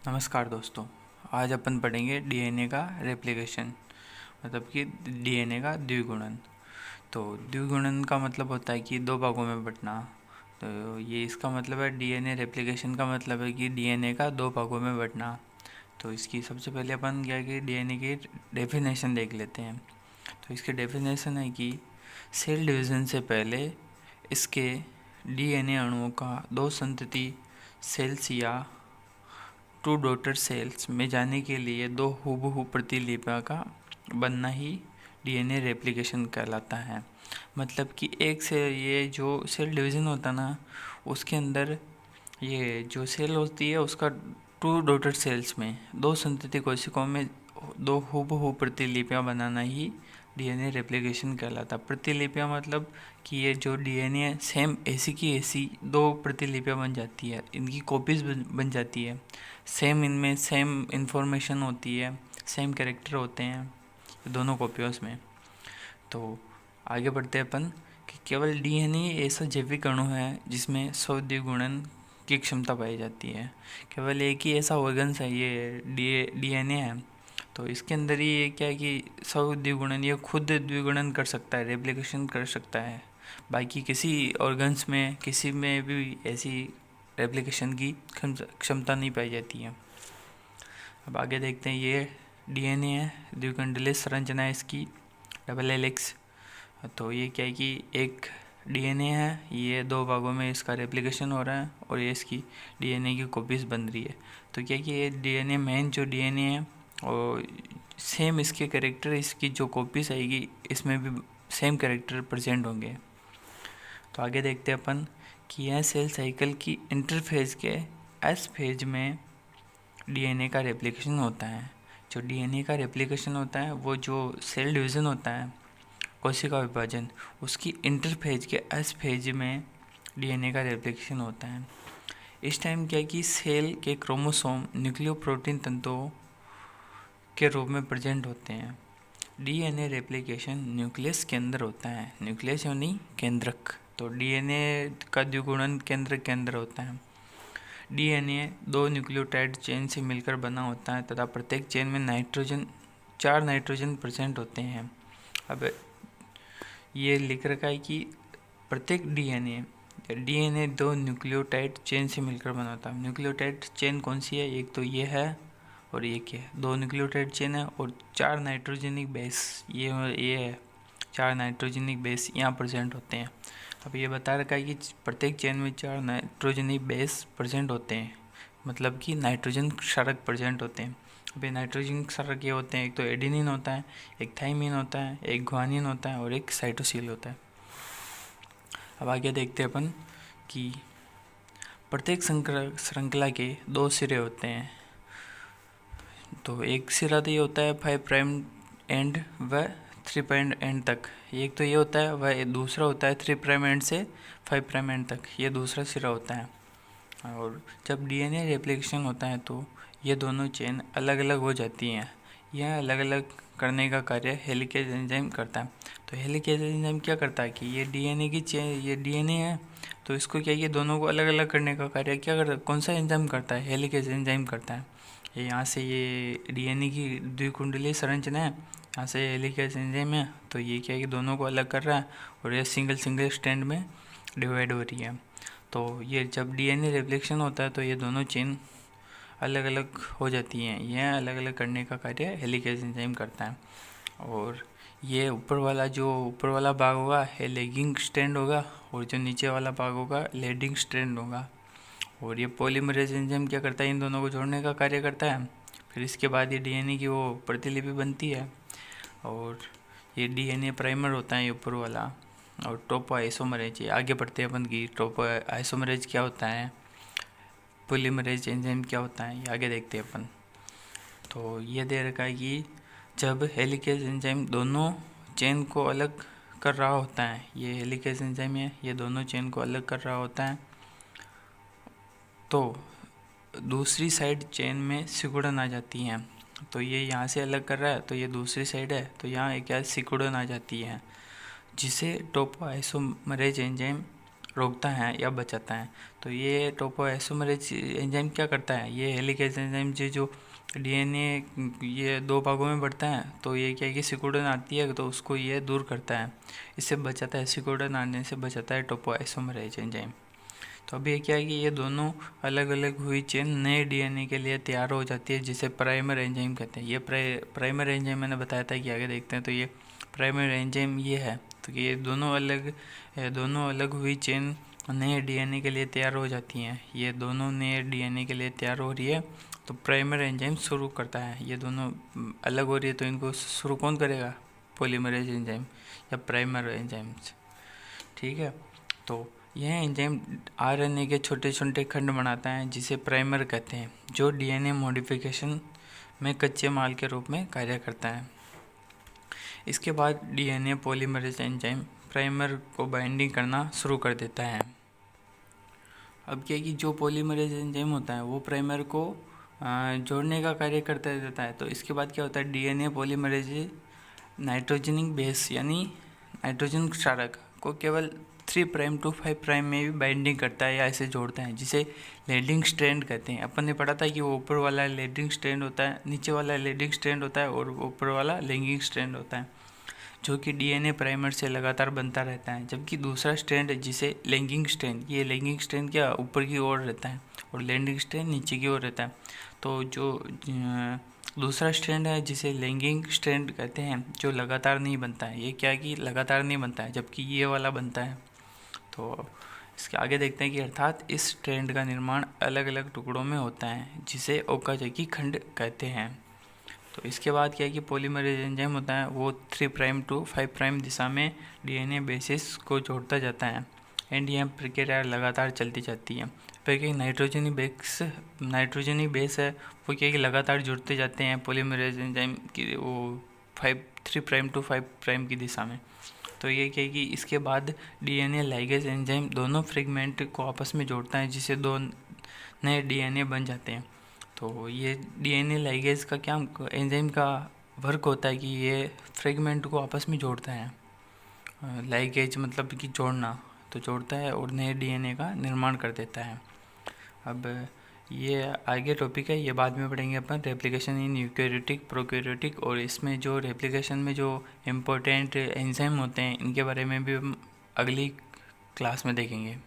नमस्कार दोस्तों। आज अपन पढ़ेंगे डीएनए का रेप्लिकेशन, मतलब कि डीएनए का द्विगुणन। तो द्विगुणन का मतलब होता है कि दो भागों में बंटना। तो ये इसका मतलब है, डीएनए रेप्लिकेशन का मतलब है कि डीएनए का दो भागों में बंटना। तो इसकी सबसे पहले अपन क्या कि डीएनए की डेफिनेशन देख लेते हैं। तो इसकी डेफिनेशन है कि सेल डिवीज़न से पहले इसके डीएनए अणुओं का दो संतति सेल्स या टू डॉटर सेल्स में जाने के लिए दो हूबहू प्रतिलिपियों का बनना ही डीएनए रेप्लिकेशन कहलाता है। मतलब कि एक से ये जो सेल डिवीज़न होता है ना, उसके अंदर ये जो सेल होती है उसका टू डॉटर सेल्स में दो संतति कोशिकाओं में दो हूबहू प्रतिलिपियां बनाना ही डीएनए रेप्लिकेशन कहलाता है। प्रतिलिपियां मतलब कि ये जो डीएनए सेम ऐसी की ऐसी दो प्रतिलिपियां बन जाती है, इनकी कॉपीज बन जाती है। सेम इनमें सेम इन्फॉर्मेशन होती है, सेम कैरेक्टर होते हैं दोनों कॉपियों में। तो आगे बढ़ते हैं अपन कि केवल डीएनए ऐसा जैविक अणु है जिसमें स्व-द्विगुणन की क्षमता पाई जाती है। केवल एक ही ऐसा ऑर्गन्स है, ये डीएनए है। तो इसके अंदर ही ये क्या है कि स्व-द्विगुणन, ये खुद द्विगुणन कर सकता है, रेप्लिकेशन कर सकता है। बाकी किसी ऑर्गन्स में किसी में भी ऐसी रेप्लिकेशन की क्षमता नहीं पाई जाती है। अब आगे देखते हैं, ये डीएनए है, द्विकुंडलीय संरचना है इसकी, डबल हेलिक्स। तो ये क्या है कि एक डीएनए है, ये दो भागों में इसका रेप्लिकेशन हो रहा है और ये इसकी डीएनए की कॉपीज बन रही है। तो क्या है कि ये डीएनए मेन जो डीएनए है और सेम इसके कैरेक्टर, इसकी जो कॉपीज आएगी इसमें भी सेम कैरेक्टर प्रेजेंट होंगे। तो आगे देखते हैं अपन कि यह सेल साइकिल की इंटरफेज के एस फेज में डीएनए का रेप्लिकेशन होता है। जो डीएनए का रेप्लिकेशन होता है वो जो सेल डिवीज़न होता है, कोशिका विभाजन, उसकी इंटरफेज के एस फेज में डीएनए का रेप्लिकेशन होता है। इस टाइम क्या है कि सेल के क्रोमोसोम न्यूक्लियोप्रोटीन तंतुओं के रूप में प्रेजेंट होते हैं। डीएनए रेप्लिकेशन न्यूक्लियस के अंदर होता है, न्यूक्लियस यानी केंद्रक। तो डीएनए का द्विगुणन केंद्र के अंदर होता है। डीएनए दो न्यूक्लियोटाइड चेन से मिलकर बना होता है तथा प्रत्येक चेन में चार नाइट्रोजन प्रेजेंट होते हैं। अब ये लिख रखा है कि प्रत्येक डीएनए दो न्यूक्लियोटाइड चेन से मिलकर बना होता है। न्यूक्लियोटाइड चेन कौन सी है? एक तो ये है और एक है, दो न्यूक्लियोटाइड चेन है और चार नाइट्रोजनिक बेस, ये है, चार नाइट्रोजनिक बेस यहाँ प्रेजेंट होते हैं। अब ये बता रखा है कि प्रत्येक चेन में चार नाइट्रोजनिक बेस प्रेजेंट होते हैं, मतलब कि नाइट्रोजन क्षारक प्रेजेंट होते हैं। अब ये नाइट्रोजन क्षारक ये होते हैं, एक तो एडेनिन होता है, एक थाइमिन होता है, एक ग्वानिन होता है और एक साइटोसिल होता है। अब आगे देखते हैं अपन कि प्रत्येक श्रृंखला के दो सिरे होते हैं। तो एक सिरा तो ये होता है 5 प्राइम एंड व 3 प्राइम एंड तक, एक तो ये होता है, वह दूसरा होता है 3 प्राइम एंड से 5 प्राइम एंड तक, ये दूसरा सिरा होता है। और जब डीएनए रेप्लिकेशन होता है तो ये दोनों चेन अलग अलग हो जाती हैं। यह अलग अलग करने का कार्य हेलिकेज एंजाइम करता है। तो हेलिकेज एंजाइम क्या करता है कि ये डीएनए की चेन, ये डीएनए है तो इसको क्या, ये दोनों को अलग अलग करने का कार्य क्या करता है, कौन सा एंजाइम करता है? हेलिकेज एंजाइम करता है। यहाँ से ये डीएनए की द्विकुंडलीय संरचना है, यहाँ से हेलिकेज एंजाइम है, तो ये क्या है कि दोनों को अलग कर रहा है और ये सिंगल स्ट्रैंड में डिवाइड हो रही है। तो ये जब डीएनए रेप्लिकेशन होता है तो ये दोनों चेन अलग अलग हो जाती हैं। यह अलग अलग करने का कार्य हेलिकेज एंजाइम करता है। और ये ऊपर वाला भाग होगा ये लैगिंग स्ट्रैंड होगा और जो नीचे वाला भाग होगा लीडिंग स्ट्रैंड होगा। और ये पॉलीमरेज एंजाइम क्या करता है, इन दोनों को जोड़ने का कार्य करता है। फिर इसके बाद ये डीएनए की वो प्रतिलिपि बनती है और ये डीएनए प्राइमर होता है ये ऊपर वाला। और टोपो आइसोमरेज, आगे बढ़ते हैं अपन की टोपो आइसोमरेज क्या होता है, पॉलीमरेज एंजाइम क्या होता है, ये आगे देखते हैं अपन। तो ये दे रखा है कि जब हेलिकेज एंजाइम दोनों चेन को अलग कर रहा होता है, ये हेलिकेज एंजाइम है, ये दोनों चेन को अलग कर रहा होता है, तो दूसरी साइड चेन में सिकुड़न आ जाती है। तो ये यहाँ से अलग कर रहा है तो ये दूसरी साइड है, तो यहाँ एक सिकुड़न आ जाती है जिसे टोपो आइसोमरेज एंजाइम रोकता है या बचाता है। तो ये टोपोआइसोमरेज एंजाइम क्या करता है, ये हेलिकेज एंजाइम जो डीएनए ये 2 भागों में बढ़ता है, तो ये क्या है कि सिकुड़न आती है तो उसको ये दूर करता है, इससे बचाता है, सिकुड़न आने से बचाता है टोपोआइसोमरेज एंजाइम। तो अभी क्या है कि ये दोनों अलग अलग हुई चेन नए डीएनए के लिए तैयार हो जाती है, जिसे प्राइमर एंजाइम कहते हैं। ये प्राइमर एंजाइम मैंने बताया था कि आगे देखते हैं। तो ये प्राइमर एंजाइम ये है, तो ये दोनों अलग हुई चेन नए डीएनए के लिए तैयार हो जाती हैं। ये दोनों नए डीएनए के लिए तैयार हो रही है तो प्राइमर एंजाइम शुरू करता है। ये दोनों अलग हो रही है तो इनको शुरू कौन करेगा, पॉलीमरेज एंजाइम या प्राइमर एंजाइम्स। ठीक है, तो यह एंजाइम आरएनए के छोटे छोटे खंड बनाता है जिसे प्राइमर कहते हैं, जो डीएनए मॉडिफिकेशन में कच्चे माल के रूप में कार्य करता है। इसके बाद डीएनए पॉलीमरेज एंजाइम प्राइमर को बाइंडिंग करना शुरू कर देता है। अब क्या है कि जो पॉलीमरेज एंजाइम होता है वो प्राइमर को जोड़ने का कार्य करता रहता है। तो इसके बाद क्या होता है, डीएनए पॉलीमरेज नाइट्रोजनिक बेस यानी नाइट्रोजन क्षारक को केवल 3 प्राइम to 5 प्राइम में भी बाइंडिंग करता है या इसे जोड़ता है, जिसे लीडिंग स्ट्रैंड कहते हैं। अपन ने पढ़ा था कि वो ऊपर वाला लीडिंग स्ट्रैंड होता है, नीचे वाला लीडिंग स्ट्रैंड होता है और ऊपर वाला लैगिंग स्ट्रैंड होता है, जो कि डीएनए प्राइमर से लगातार बनता रहता है। जबकि दूसरा स्ट्रैंड जिसे लैगिंग स्ट्रैंड, ये लैगिंग स्ट्रैंड क्या ऊपर की ओर रहता है और लैगिंग स्ट्रैंड नीचे की ओर रहता है। तो जो दूसरा स्ट्रैंड है जिसे लैगिंग स्ट्रैंड कहते हैं, जो लगातार नहीं बनता है, ये क्या है कि लगातार नहीं बनता है, जबकि ये वाला बनता है। तो इसके आगे देखते हैं कि अर्थात इस स्ट्रैंड का निर्माण अलग अलग टुकड़ों में होता है, जिसे ओकाजाकी खंड कहते हैं। तो इसके बाद क्या है कि पॉलीमरेज एंजाइम होता है वो 3 प्राइम to 5 प्राइम दिशा में डीएनए बेसिस को जोड़ता जाता है एंड यह प्रक्रिया लगातार चलती जाती है। फिर क्या नाइट्रोजनी बेस है वो क्या है कि लगातार जुड़ते जाते हैं पॉलीमरेज एंजाइम की वो 3 प्राइम to 5 प्राइम की दिशा में। तो ये क्या है कि इसके बाद डीएनए लाइगेज एंजाइम दोनों फ्रेगमेंट को आपस में जोड़ता है, जिससे 2 नए डीएनए बन जाते हैं। तो ये डीएनए लाइगेज का क्या एंजाइम का वर्क होता है कि ये फ्रेगमेंट को आपस में जोड़ता है। लाइगेज मतलब कि जोड़ना, तो जोड़ता है और नए डीएनए का निर्माण कर देता है। अब ये आगे टॉपिक है, ये बाद में पढ़ेंगे अपन, रेप्लिकेशन इन यूकैरियोटिक प्रोकैरियोटिक, और इसमें जो रेप्लिकेशन में जो इम्पोर्टेंट एंजाइम होते हैं इनके बारे में भी हम अगली क्लास में देखेंगे।